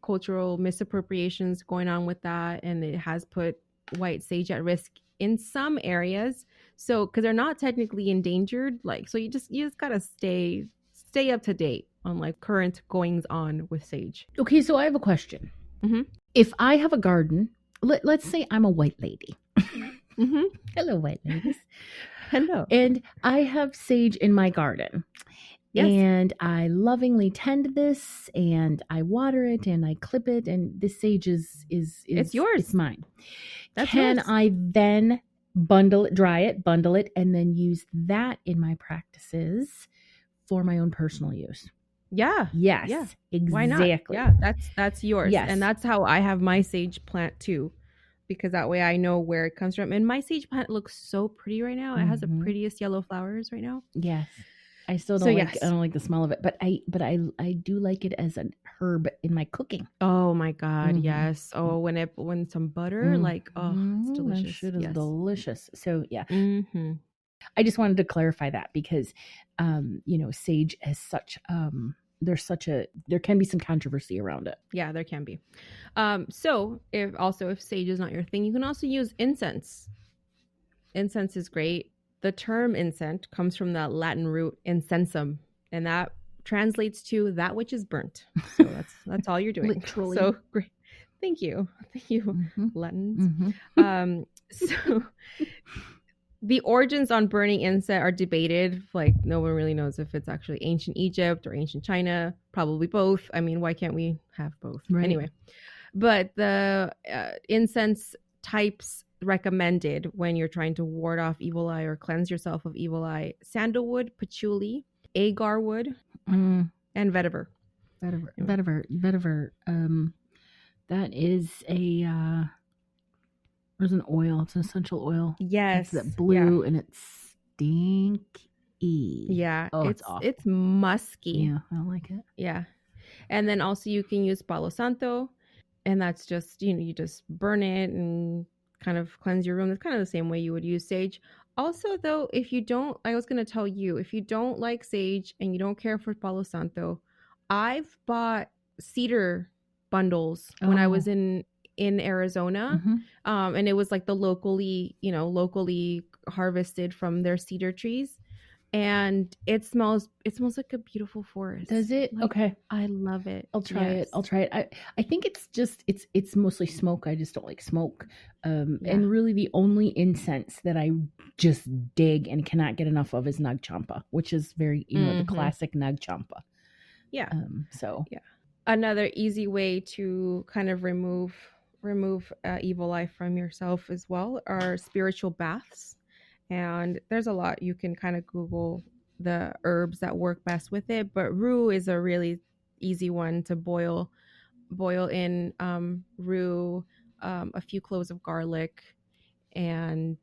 cultural misappropriations going on with that, and it has put white sage at risk in some areas. So because they're not technically endangered, like, so you just gotta stay up to date on like current goings on with sage. Okay, so I have a question. Mm-hmm. If I have a garden, let's say I'm a white lady. Mm-hmm. Hello, white ladies. Hello. And I have sage in my garden. Yes. And I lovingly tend this, and I water it, and I clip it, and this sage is it's yours. It's mine. That's Can yours. I then dry it, bundle it, and then use that in my practices for my own personal use? Yeah. Yes. Yeah. Exactly. Why not? Yeah, that's yours. Yes. And that's how I have my sage plant too, because that way I know where it comes from. And my sage plant looks so pretty right now. It has the prettiest yellow flowers right now. Yes. I still don't I don't like the smell of it, but I do like it as an herb in my cooking. Oh my God, yes. Oh, when some butter, like, it's delicious. That shit is delicious. So yeah. Mm-hmm. I just wanted to clarify that because sage has such there can be some controversy around it. Yeah, there can be. So if sage is not your thing, you can also use incense. Incense is great. The term incense comes from the Latin root incensum, and that translates to that which is burnt. So that's all you're doing. Literally. So great. Thank you, Latins. Mm-hmm. So the origins on burning incense are debated. Like, no one really knows if it's actually ancient Egypt or ancient China. Probably both. I mean, why can't we have both? Right. Anyway, but the incense types recommended when you're trying to ward off evil eye or cleanse yourself of evil eye: sandalwood, patchouli, agar wood, and vetiver. Vetiver. That is there's an oil. It's an essential oil. Yes. It's that blue and it's stinky. Yeah. Oh, it's awful. It's musky. Yeah, I don't like it. Yeah. And then also you can use Palo Santo, and that's just, you just burn it and kind of cleanse your room. That's kind of the same way you would use sage. Also, though, I was going to tell you, if you don't like sage and you don't care for Palo Santo, I've bought cedar bundles when I was in Arizona. And it was like the locally harvested from their cedar trees. And it smells like a beautiful forest. Does it? Like, okay. I love it. I'll try it. I think it's mostly smoke. I just don't like smoke. And really the only incense that I just dig and cannot get enough of is Nag Champa, which is very, the classic Nag Champa. Yeah. Yeah. Another easy way to kind of remove evil eye from yourself as well are spiritual baths. And there's a lot. You can kind of Google the herbs that work best with it, but rue is a really easy one to boil in. Rue, a few cloves of garlic, and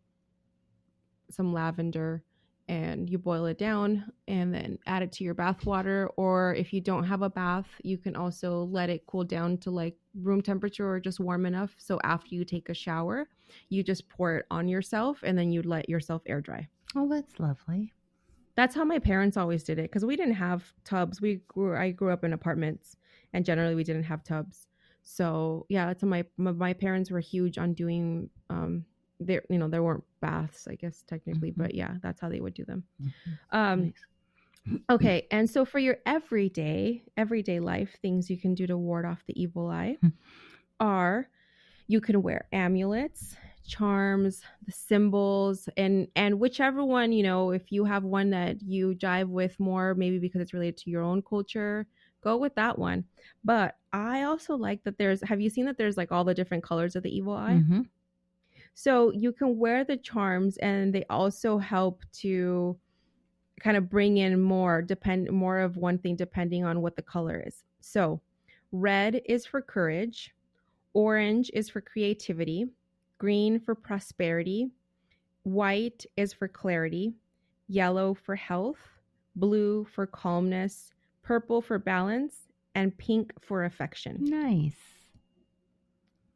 some lavender, and you boil it down and then add it to your bath water. Or if you don't have a bath, you can also let it cool down to like room temperature or just warm enough. So after you take a shower, you just pour it on yourself and then you let yourself air dry. Oh, that's lovely. That's how my parents always did it because we didn't have tubs. I grew up in apartments and generally we didn't have tubs. So yeah, that's how my parents were huge on doing there there weren't baths, I guess technically, but yeah, that's how they would do them. Nice. Okay, and so for your everyday life, things you can do to ward off the evil eye are you can wear amulets, charms, the symbols, and whichever one, if you have one that you jive with more, maybe because it's related to your own culture, go with that one. But I also like that have you seen that there's like all the different colors of the evil eye? Mm-hmm. So you can wear the charms and they also help to kind of bring in more of one thing depending on what the color is. So red is for courage, orange is for creativity, green for prosperity, white is for clarity, yellow for health, blue for calmness, purple for balance, and pink for affection. Nice.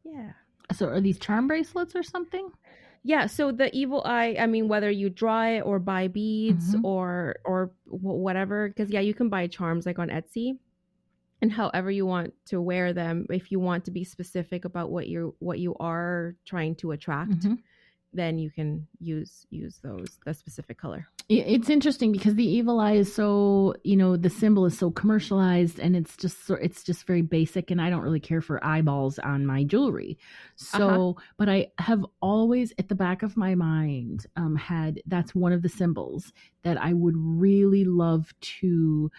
Yeah. So are these charm bracelets or something? Yeah, so the evil eye, I mean, whether you draw it or buy beads or whatever, because yeah, you can buy charms like on Etsy, and however you want to wear them. If you want to be specific about what you are trying to attract, then you can use the specific color. It's interesting because the evil eye is so, the symbol is so commercialized and it's just very basic, and I don't really care for eyeballs on my jewelry. So, but I have always at the back of my mind had that's one of the symbols that I would really love to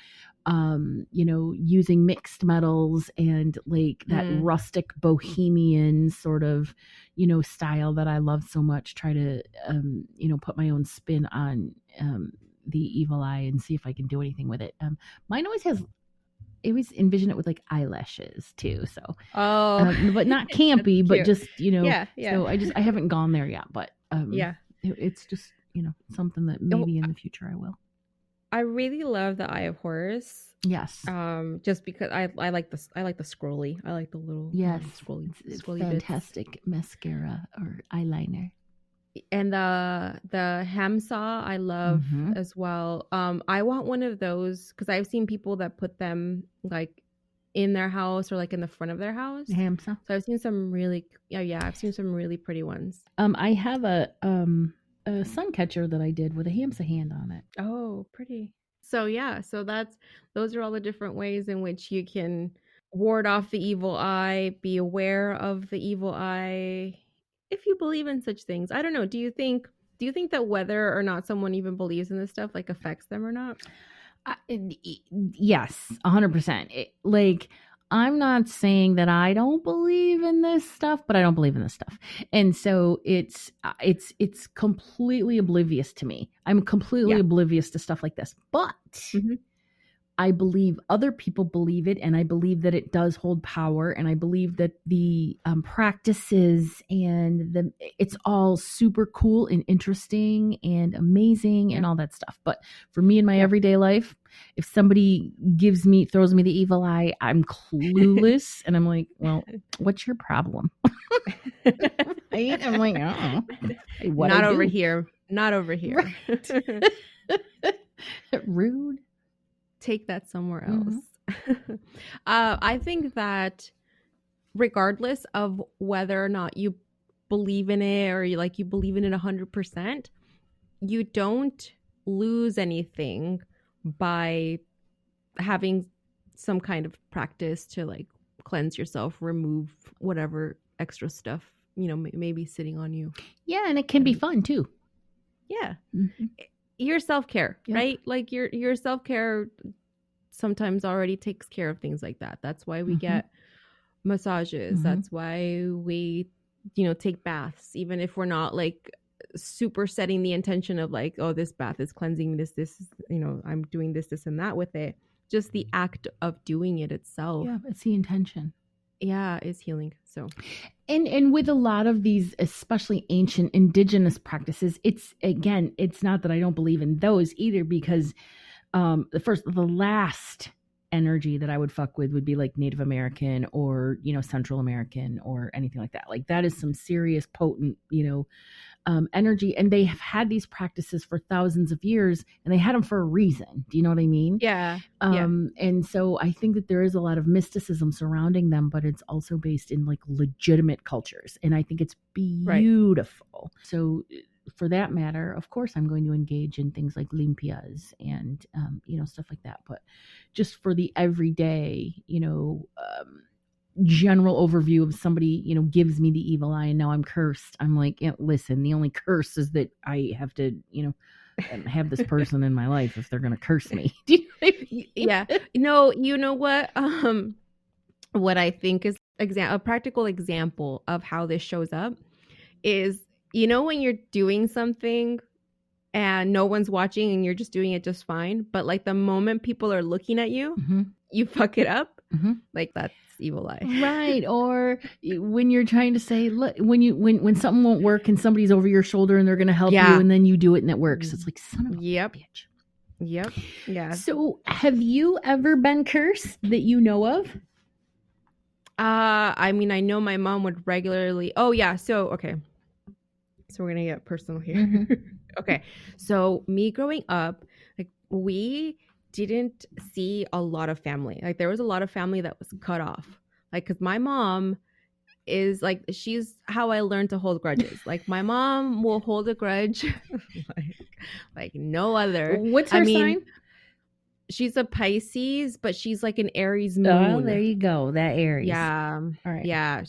using mixed metals and like that rustic bohemian sort of, style that I love so much, try to, put my own spin on the evil eye and see if I can do anything with it. Mine I always envision it with like eyelashes too. So, but not campy, but just, Yeah. So I haven't gone there yet, but it's just, something that maybe in the future I will. I really love the Eye of Horus. Yes. Just because I like the scrolly. I like the little scrolly fantastic bits. Mascara or eyeliner. And the Hamsa I love as well. I want one of those because I've seen people that put them like in their house or like in the front of their house. Hamsa. So I've seen some really I've seen some really pretty ones. I have a sun catcher that I did with a Hamsa hand on it. Oh, pretty. So yeah, so those are all the different ways in which you can ward off the evil eye, be aware of the evil eye, if you believe in such things. I don't know. Do you think that whether or not someone even believes in this stuff like affects them or not? Yes, 100%. Like, I'm not saying that I don't believe in this stuff, but I don't believe in this stuff. And so it's completely oblivious to me. I'm completely oblivious to stuff like this. But I believe other people believe it, and I believe that it does hold power, and I believe that the practices and it's all super cool and interesting and amazing and all that stuff. But for me in my everyday life, if somebody throws me the evil eye, I'm clueless, and I'm like, well, what's your problem? Right? I'm like, not over here. Not over here. Right. Rude. Take that somewhere else. I think that regardless of whether or not you believe in it or you believe in it 100%, you don't lose anything by having some kind of practice to like cleanse yourself, remove whatever extra stuff, maybe sitting on you. Yeah. And it can be fun too. Yeah. Your self-care, right? Like your self-care sometimes already takes care of things like that. That's why we get massages. That's why we, take baths, even if we're not like super setting the intention of like, oh, this bath is cleansing this, I'm doing this and that with it. Just the act of doing it itself. Yeah, it's the intention. yeah, is healing. So And with a lot of these, especially ancient indigenous practices, it's not that I don't believe in those either, because the last energy that I would fuck with would be like Native American or, Central American or anything like that. Like that is some serious potent, energy. And they have had these practices for thousands of years, and they had them for a reason. Do you know what I mean? yeah, And so I think that there is a lot of mysticism surrounding them, but it's also based in like legitimate cultures. And I think it's right. beautiful. So for that matter, of course, I'm going to engage in things like limpias and, stuff like that. But just for the everyday, general overview of somebody, gives me the evil eye and now I'm cursed. I'm like, listen, the only curse is that I have to, have this person in my life if they're going to curse me. Do you know what I mean? Yeah. No, you know what I think is a practical example of how this shows up is, when you're doing something and no one's watching and you're just doing it just fine, but like the moment people are looking at you, Mm-hmm. you fuck it up. Mm-hmm. Like that's evil eye. Right. Or when you're trying to say, look, when something won't work and somebody's over your shoulder and they're going to help you, and then you do it and it works. It's like, son of a bitch. Yep. Yeah. So have you ever been cursed that you know of? I mean, I know my mom would regularly. Oh yeah. So, okay. So we're going to get personal here. Mm-hmm. Okay. So me growing up, like we didn't see a lot of family. Like there was a lot of family that was cut off. Like, cause my mom is like, she's how I learned to hold grudges. Like my mom will hold a grudge like no other. What's her sign? She's a Pisces, but she's like an Aries moon. Oh, there you go. That Aries. Yeah. All right. Yeah.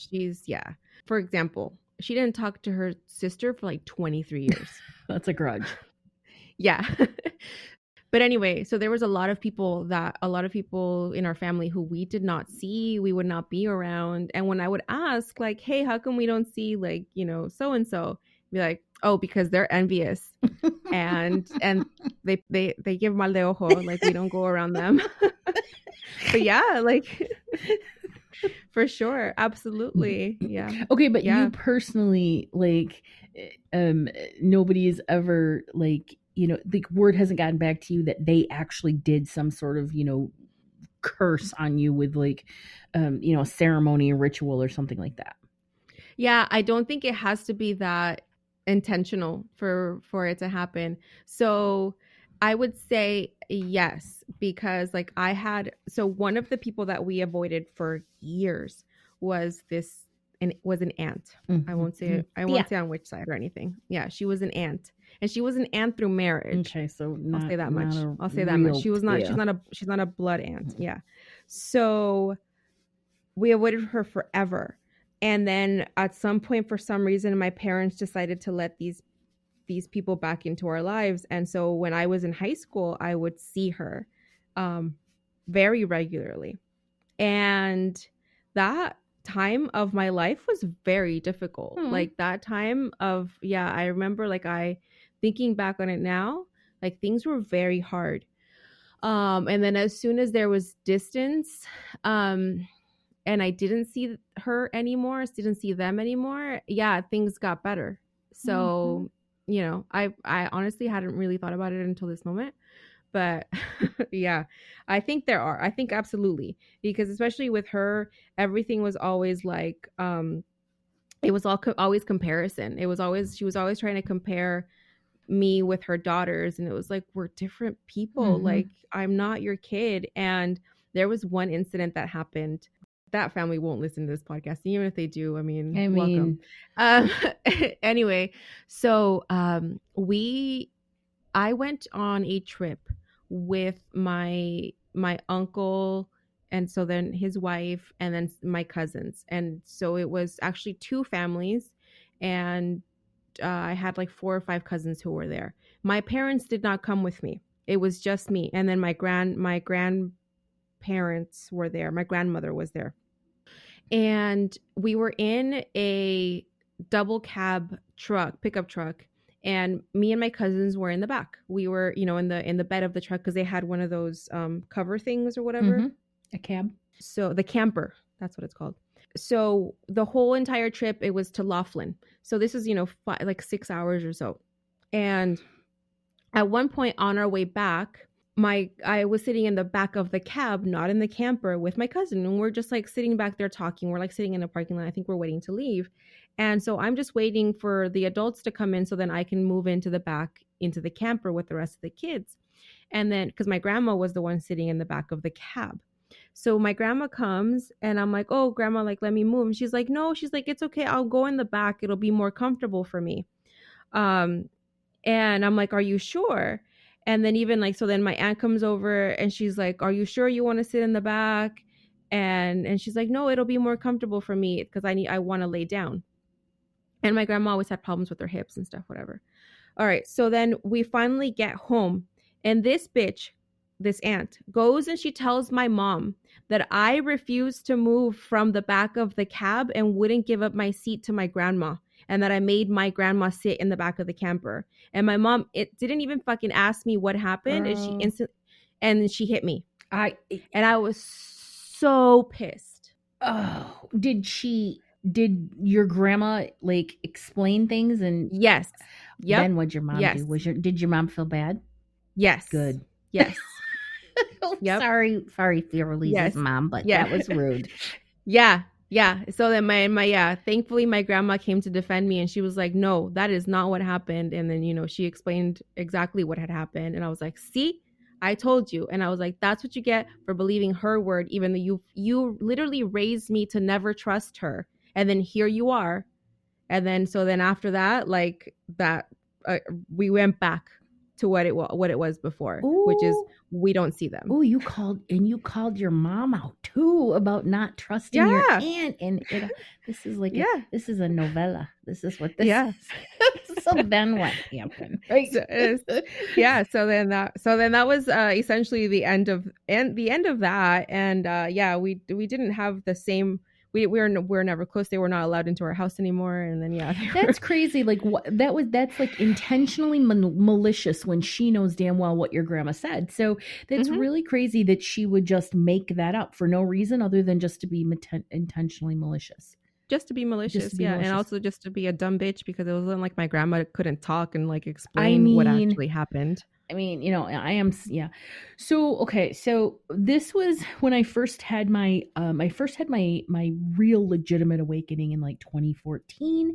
For example, she didn't talk to her sister for like 23 years. That's a grudge. Yeah. But anyway, so there was a lot of people in our family who we did not see, we would not be around. And when I would ask like, hey, how come we don't see like, so-and-so, be like, oh, because they're envious and they give mal de ojo, like we don't go around them. But yeah, like for sure. Absolutely. Yeah. Okay. But you personally, like, nobody's ever like, the word hasn't gotten back to you that they actually did some sort of, curse on you with like, a ceremony or ritual or something like that. Yeah. I don't think it has to be that intentional for it to happen. So I would say yes, because like one of the people that we avoided for years was an aunt. Mm-hmm. I won't say on which side or anything. Yeah, she was an aunt. And she was an aunt through marriage. Okay, so I'll say that much. She's not a blood aunt. Yeah. So we avoided her forever. And then at some point, for some reason, my parents decided to let these people back into our lives. And so when I was in high school, I would see her very regularly. And that time of my life was very difficult. Like that time of, I remember like thinking back on it now, like things were very hard. And then as soon as there was distance, and I didn't see her anymore, didn't see them anymore, things got better. So, I honestly hadn't really thought about it until this moment. But I think absolutely, because especially with her, everything was always like, it was always comparison. She was always trying to compare me with her daughters. And it was like, we're different people. Mm-hmm. Like, I'm not your kid. And there was one incident that happened. That family won't listen to this podcast. Even if they do, I mean welcome. Anyway, so I went on a trip with my uncle, and so then his wife, and then my cousins. And so it was actually two families, and I had like 4 or 5 cousins who were there. My parents did not come with me. It was just me. And then my grandparents were there. My grandmother was there. And we were in a double cab pickup truck. And me and my cousins were in the back. We were, in the bed of the truck, because they had one of those cover things or whatever. Mm-hmm. A cab. So the camper, that's what it's called. So the whole entire trip, it was to Laughlin. So this is, like 6 hours or so. And at one point on our way back, I was sitting in the back of the cab, not in the camper, with my cousin, and we're just like sitting back there talking. We're like sitting in a parking lot. I think we're waiting to leave. And so I'm just waiting for the adults to come in so then I can move into the back into the camper with the rest of the kids. And then because my grandma was the one sitting in the back of the cab. So my grandma comes and I'm like, "Oh, grandma, like let me move." And she's like, "No." She's like, "It's okay. I'll go in the back. It'll be more comfortable for me." Um and I'm like, "Are you sure?" And then even like, so then my aunt comes over and she's like, "Are you sure you want to sit in the back?" And she's like, "No, it'll be more comfortable for me because I want to lay down." And my grandma always had problems with her hips and stuff, whatever. All right. So then we finally get home and this bitch, this aunt, goes and she tells my mom that I refused to move from the back of the cab and wouldn't give up my seat to my grandma, and that I made my grandma sit in the back of the camper. And my mom, it didn't even fucking ask me what happened, Girl. and she hit me. I And I was so pissed. Oh, did your grandma like explain things and Yes. Yep. then what'd your mom Yes. do? Did your mom feel bad? Yes. Good. Yes. Yep. Sorry, Fioraliz's Yes. mom, but Yeah. that was rude. Yeah. So then thankfully my grandma came to defend me and she was like, "No, that is not what happened." And then, she explained exactly what had happened. And I was like, "See, I told you." And I was like, "That's what you get for believing her word, even though you literally raised me to never trust her. And then here you are." And then, so then after that, like that, we went back to what it was before, which is we don't see them. Oh, you called your mom out too about not trusting your aunt, and this is like this is a novella. This is what this is. So then what happened? Right? So then that was essentially the end of that, and we didn't have the same. We're never close. They were not allowed into our house anymore, and then that's crazy. Like that's like intentionally malicious when she knows damn well what your grandma said. So that's really crazy that she would just make that up for no reason other than just to be intentionally malicious. Just to be malicious, and also just to be a dumb bitch because it wasn't like my grandma couldn't talk and like explain what actually happened. I mean, I am, So, okay. So this was when I first had my real legitimate awakening in like 2014.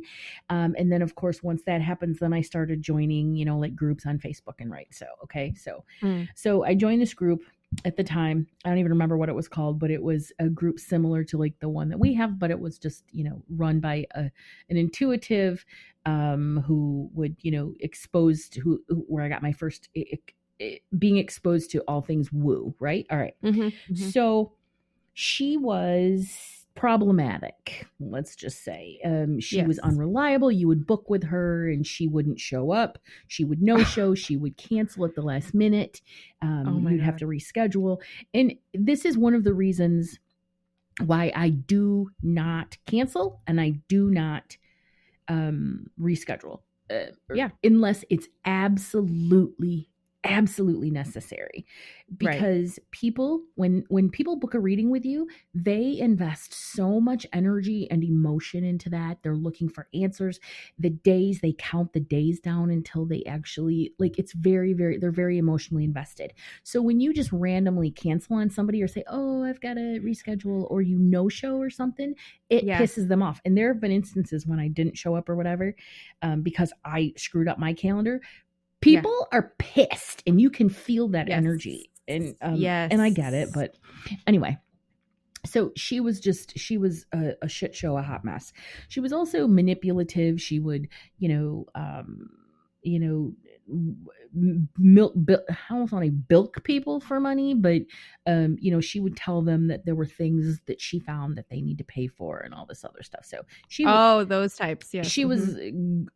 And then of course, once that happens, then I started joining, like groups on Facebook and right. So, okay. So I joined this group at the time. I don't even remember what it was called, but it was a group similar to like the one that we have, but it was just, run by an intuitive, who would, exposed where I got my first being exposed to all things woo. Right. All right. So she was problematic. Let's just say, she was unreliable. You would book with her and she wouldn't show up. She would no show. She would cancel at the last minute. You'd have to reschedule. And this is one of the reasons why I do not cancel and I do not reschedule. Unless it's absolutely necessary, because people, when people book a reading with you, they invest so much energy and emotion into that. They're looking for answers. They count the days down until they actually, like, it's very, very, they're very emotionally invested. So when you just randomly cancel on somebody or say, "Oh, I've got to reschedule," or you no show or something, it pisses them off. And there have been instances when I didn't show up or whatever, because I screwed up my calendar. People are pissed, and you can feel that energy. And and I get it, but anyway. So she was a shit show, a hot mess. She was also manipulative. She would, milk. I don't want to bilk people for money, but she would tell them that there were things that she found that they need to pay for and all this other stuff. So those types. Yes, she was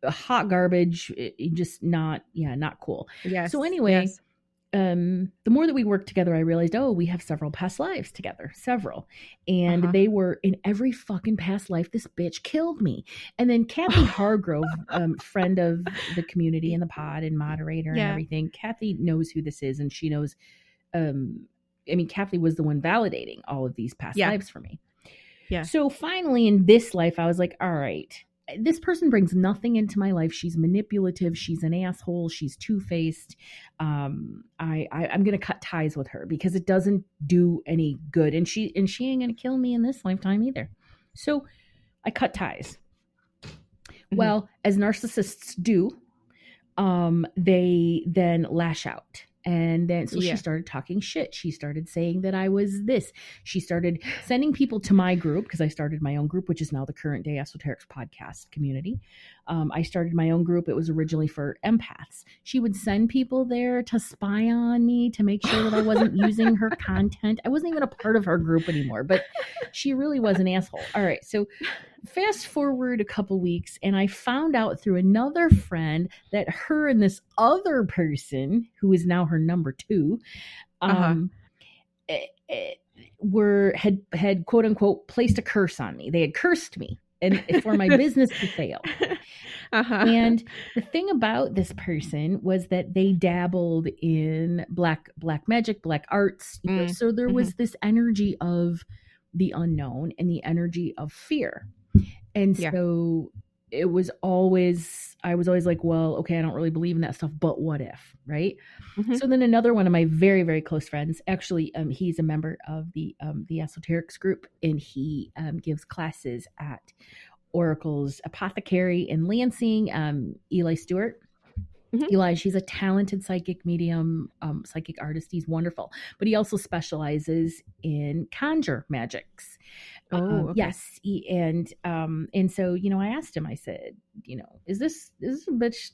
hot garbage. Just not cool. Yes. So anyway. Yes. The more that we worked together, I realized, we have several past lives together, and they were in every fucking past life. This bitch killed me. And then Kathy Hargrove, friend of the community and the pod and moderator and everything. Kathy knows who this is, and she knows. Kathy was the one validating all of these past lives for me. Yeah. So finally in this life, I was like, all right, this person brings nothing into my life. She's manipulative. She's an asshole. She's two-faced. I'm going to cut ties with her because it doesn't do any good. And she ain't going to kill me in this lifetime either. So I cut ties. Mhm. Well, as narcissists do, they then lash out. And then, so Yeah. she started talking shit. She started saying that I was this. She started sending people to my group because I started my own group, which is now the Current Day Esoterics podcast community. I started my own group. It was originally for empaths. She would send people there to spy on me, to make sure that I wasn't using her content. I wasn't even a part of her group anymore, but she really was an asshole. All right. So fast forward a couple weeks, and I found out through another friend that her and this other person, who is now her number two, had quote unquote placed a curse on me. They had cursed me and for my business to fail. And the thing about this person was that they dabbled in black magic, black arts. So there was this energy of the unknown and the energy of fear. And so it was always, I was always like, well, okay, I don't really believe in that stuff, but what if, right? So then another one of my very, very close friends, actually, he's a member of the Esoterics group, and he gives classes at Oracle's Apothecary in Lansing, Eli Stewart. Eli, she's a talented psychic medium, psychic artist. He's wonderful, but he also specializes in conjure magics. Okay. Yes, and so I asked him. I said, is this a bitch?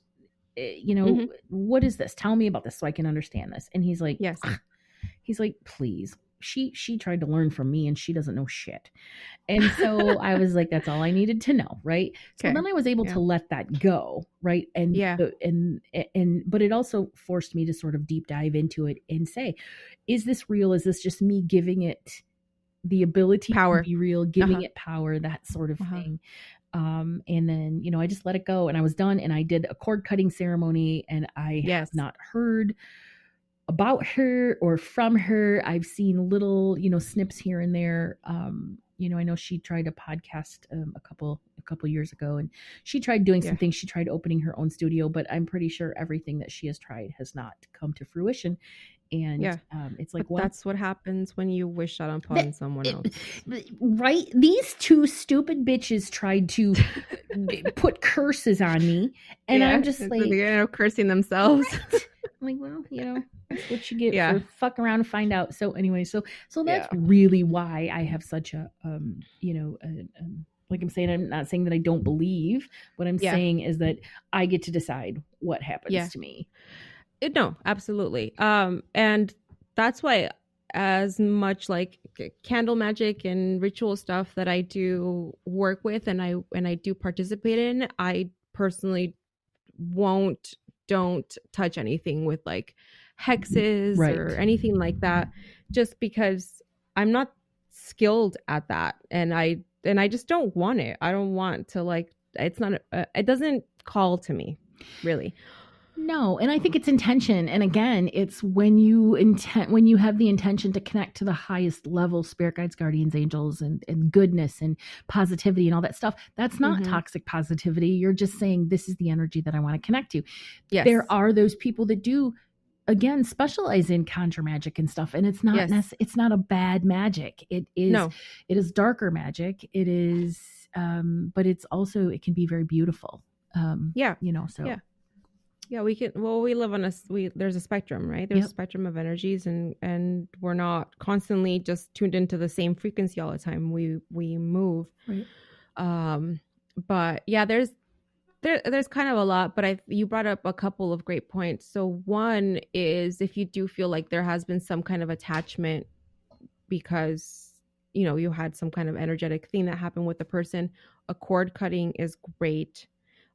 What is this? Tell me about this so I can understand this. And he's like, yes. He's like, please. She tried to learn from me, and she doesn't know shit. And so I was like, that's all I needed to know, right? So then I was able to let that go, right? And but it also forced me to sort of deep dive into it and say, is this real? Is this just me giving it the ability power to be real, giving it power, that sort of thing? And then, I just let it go, and I was done, and I did a cord cutting ceremony, and I have not heard about her or from her. I've seen little, snips here and there. I know she tried a podcast a couple years ago, and she tried doing some things. She tried opening her own studio, but I'm pretty sure everything that she has tried has not come to fruition. And it's like, well, that's what happens when you wish that upon someone else, right? These two stupid bitches tried to put curses on me, and I'm just like, cursing themselves. Right? I'm like, well, that's what you get for fuck around and find out. So anyway, so that's really why I have such a like I'm saying, I'm not saying that I don't believe. What I'm saying is that I get to decide what happens to me. No, absolutely. And that's why, as much like candle magic and ritual stuff that I do work with and I do participate in, I personally don't touch anything with like hexes or anything like that, just because I'm not skilled at that, and I just don't want it. I don't want to, like, it's not it doesn't call to me, really. No, and I think it's intention. And again, it's when you have the intention to connect to the highest level, spirit guides, guardians, angels, and goodness and positivity and all that stuff. That's not toxic positivity. You're just saying, this is the energy that I want to connect to. Yes. There are those people that do, again, specialize in conjure magic and stuff. And it's not it's not a bad magic. It is darker magic. It is, but it's also, it can be very beautiful. Yeah, we can. Well, we live on there's a spectrum, right? There's a spectrum of energies, and we're not constantly just tuned into the same frequency all the time. We move, right? But yeah, there's kind of a lot. But you brought up a couple of great points. So one is, if you do feel like there has been some kind of attachment because you had some kind of energetic thing that happened with the person, a cord cutting is great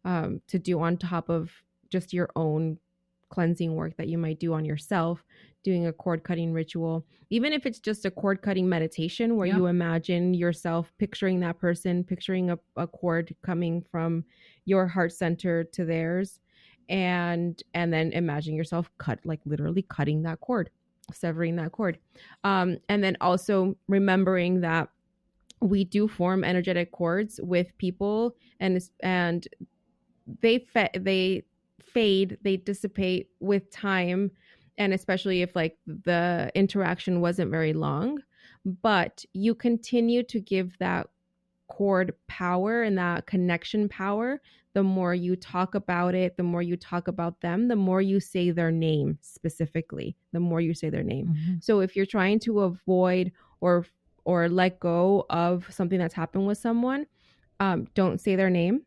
to do on top of just your own cleansing work that you might do on yourself. Doing a cord cutting ritual, even if it's just a cord cutting meditation where you imagine yourself picturing that person, picturing a cord coming from your heart center to theirs, and then imagine yourself literally cutting that cord, severing that cord, and then also remembering that we do form energetic cords with people, and they fade, they dissipate with time, and especially if like the interaction wasn't very long, but you continue to give that cord power and that connection power. The more you talk about it, the more you talk about them, the more you say their name specifically, the more you say their name. Mm-hmm. So if you're trying to avoid or let go of something that's happened with someone, don't say their name,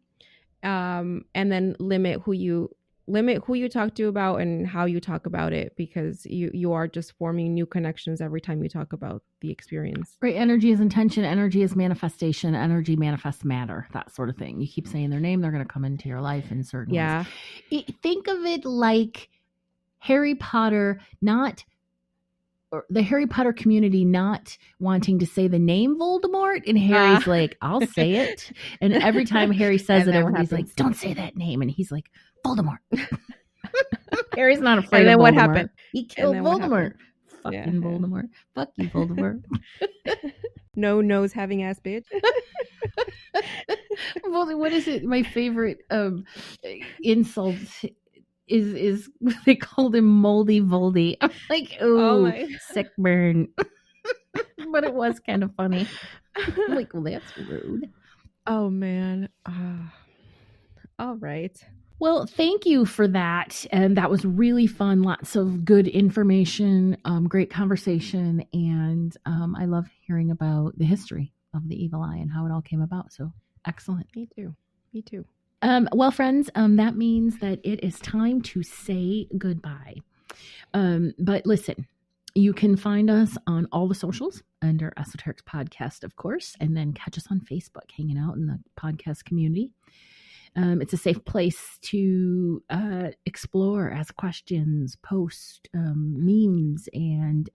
and then limit who you talk to about and how you talk about it, because you are just forming new connections every time you talk about the experience. Right. Energy is intention. Energy is manifestation. Energy manifests matter, that sort of thing. You keep saying their name, they're going to come into your life in certain ways. Think of it like Harry Potter, or the Harry Potter community not wanting to say the name Voldemort, and Harry's like, I'll say it. And every time Harry says it, everybody's like, don't say that name. And he's like, Voldemort. Harry's not afraid and then of Voldemort. What happened? He killed Voldemort. Fucking Voldemort. Fuck you, Voldemort. No nose having ass bitch. Well, what is it? My favorite insult is they called him Moldy Voldy. I'm like, oh sick burn. But it was kind of funny. I'm like, well, that's rude. Oh man. All right. Well, thank you for that. And that was really fun. Lots of good information, great conversation. And I love hearing about the history of the evil eye and how it all came about. So excellent. Me too. Well, friends, that means that it is time to say goodbye. But listen, you can find us on all the socials under Esoterics Podcast, of course, and then catch us on Facebook, hanging out in the podcast community. It's a safe place to explore, ask questions, post memes, and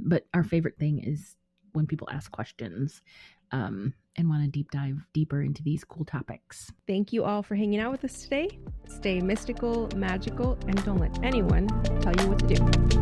but our favorite thing is when people ask questions and want to deep dive deeper into these cool topics. Thank you all for hanging out with us today. Stay mystical, magical, and don't let anyone tell you what to do.